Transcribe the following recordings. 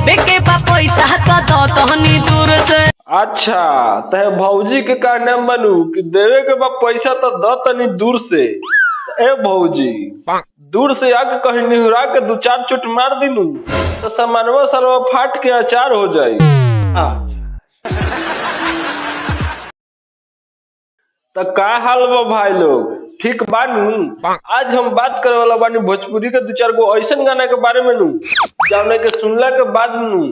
देबे के बा पैसा तो दो तहनी दूर से। अच्छा तहे भौजी के का नाम बनू कि देवे के बा पैसा तो द तनी दूर से। ए भौजी दूर से आके कहीं निहुरा के दो चार चोट मार दिनू तो सामानवा सरवा फाट के अचार हो जाई। तो का हाल बा भाई लोग, ठीक बानू? आज हम बात करे वाला बानी भोजपुरी के दो चार गो ऐसा गाना के बारे में नू जाने के सुनला के बाद नू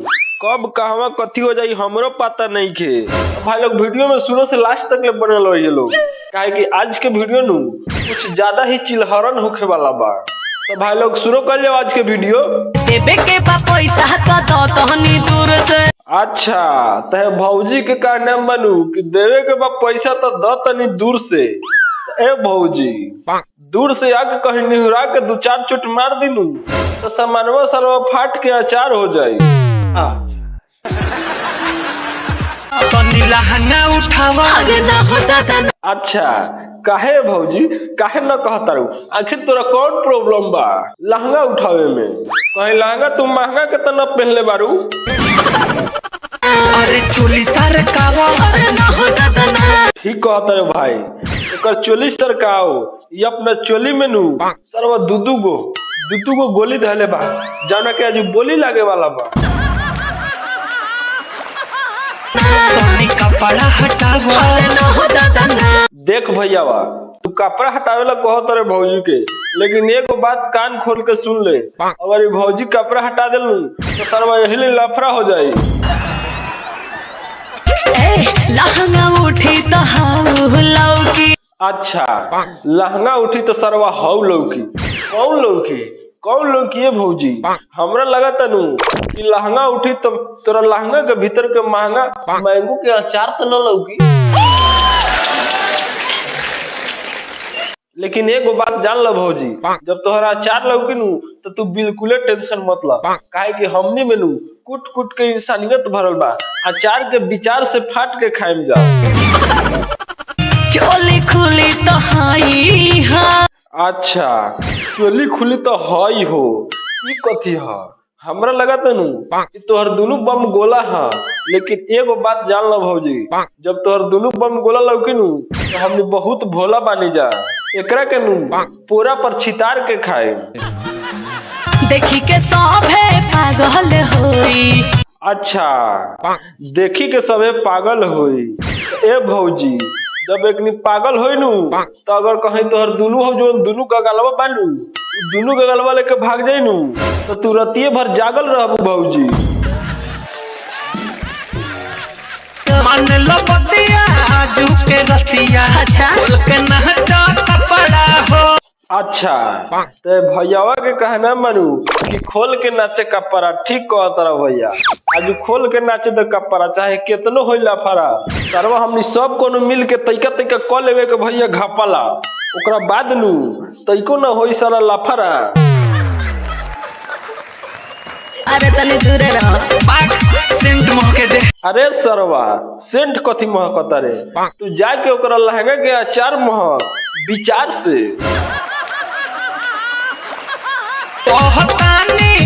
कब कहवा कथी हो जाई हमरो पता नहीं खे। भाई लोग वीडियो में शुरू से लास्ट तक ले बनल रहिए लोग, काहे कि आज के वीडियो नू कुछ ज्यादा ही चिल्हरन होखे वाला बा। तो भाई लोग शुरू कर जाओ आज के वीडियो। देबे के बा पैसा तो दो तहनी दूर से। अच्छा तहे भौजी के का नाम बनू कि देवे के बा पैसा तो द तनी दूर से। ए भौजी दूर से आके कहीं निहुरा के दो चार चोट मार दिनू तो सामानवा सरवा फाट के अचार हो जाई। अच्छा काहे भौजी काहे न कहता रू, आखिर तोरा कौन प्रॉब्लम बा लहंगा उठावे में? कहीं लहंगा तुम महंगा के तना पहनले बारू? अरे चोली सरकाओ, अरे ना हो दादा ना। ठीक कहता रे भाई, एकर चोली सरकाओ। ये अपना चोली में नू सरवा दूदू गो गोली धले बा, जाना के आज बोली लागे वाला बा। कपड़ा हटावा, अरे ना हो दादा ना। देख भैयावा तू कपड़ा हटावे ला कहत रे भौजी के, लेकिन एगो बात कान खोल के सुन ले, अगर ये भौजी कपड़ा हटा देलू तो सरवा यही ले लफड़ा हो जाई। लहंगा उठी तो हाउ लौकी। अच्छा लहंगा उठी तो सरवा हाउ लौकी। कौन लौकी है भौजी? हमरा लगा तनू कि लहंगा उठी तो तोरा लहंगा के भीतर के मैंगो के अचार तो न लौकी। लेकिन एगो बात जान लो भौजी, जब तोहरा अचार लौकी नू तो तू बिल्कुल टेंशन मत ला, काहे कि हमनी में नू कुट कुट के इंसानियत भरल बा। अचार के विचार से फाट के खाइम जा। चोली खुली तो हाई हा। अच्छा चोली खुली तो हई हो, ई कथी ह? हमरा लगा तनू कि तोहर दोनों बम गोला हा, लेकिन एगो बात जान लो भौजी, जब तोहर दोनों बम गोला लौकी नू तो हमनी बहुत भोला बानी जा। एकरा के नू पूरा पर छितार के खाए। देखी के सभे पागल होई। अच्छा देखी के सबे पागल होई। ए भौजी जब एकनी पागल होई नू तो अगर कहीं तोहर दोनों हो जो दोनों का गलवा बानू दोनों का गलवा लेके भाग जाई नू तो तू रतिये भर जागल रहबू भौजी। मन लो बतिया आजू के रतिया, अच्छा के नहचा कपड़ा हो। अच्छा ते भैयावा के कहना मानू कि खोल के नाचे कपड़ा। ठीक कहता रहा भैया, आज खोल के नाचे तो कपड़ा चाहे कितनो हो लफड़ा सरवा हमनी सब कोनो मिल के तैका क लेवे के भैया घपला, ओकरा बाद नू तैको न होई सारा लफड़ा। अरे तनी दूरे रहो, सेंट महके दे। अरे सरवा सेंट कथी महकता रे? तू जाके ओकरा लहंगा के अचार महक विचार से।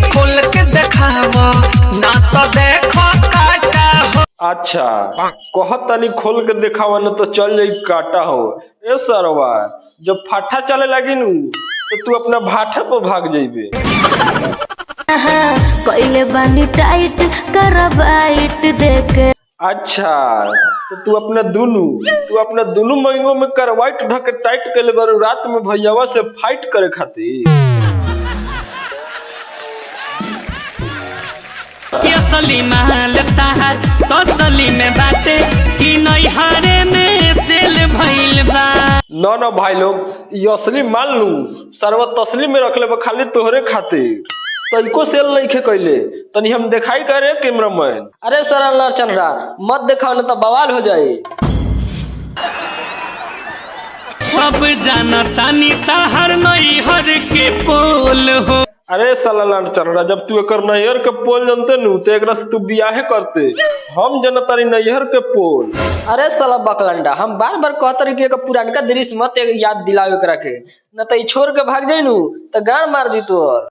खोल के देखावा ना तो देखो काटा हो। अच्छा कहत तनी खोल के देखावा न तो चल जाई काटा हो। ए सरवा जब फाठा चले लगी नू तो तू अपना भाठा पर भाग जाइबे। पहले बानी टाइट करवाइट देख। अच्छा तो तू अपना दोनों महीनों में करवाइट ढक टाइट कर ले बारू रात में भैयावा से फाइट करे खातिर। असली माल ताहार तसली में बाटे कि नहीं हारे में सेल भइल बा। ना भाई लोग ये असली माल लू सरवा तसली में रख ले खाली तोहरे खातिर, तनिको सेल नहीं खे कैले। तनी हम दिखाई करे कैमरा मैन। अरे सर चल रहा मत दिखाओ ना तो बवाल हो जाए। सब जाना तानी ताहर नहीं हर के पोल हो। अरे साला चल रहा, जब तू एकर नैहर के पोल जानते नू तो एकरा से तू बियाहे करते। हम जनतारी नैहर के पोल। अरे साला बकलंडा, हम बार बार कहते कि पुरानका दृश्य मत याद दिलावे करा के, न तो छोड़ के भाग जाई नू तो गाड़ मार दी तोर।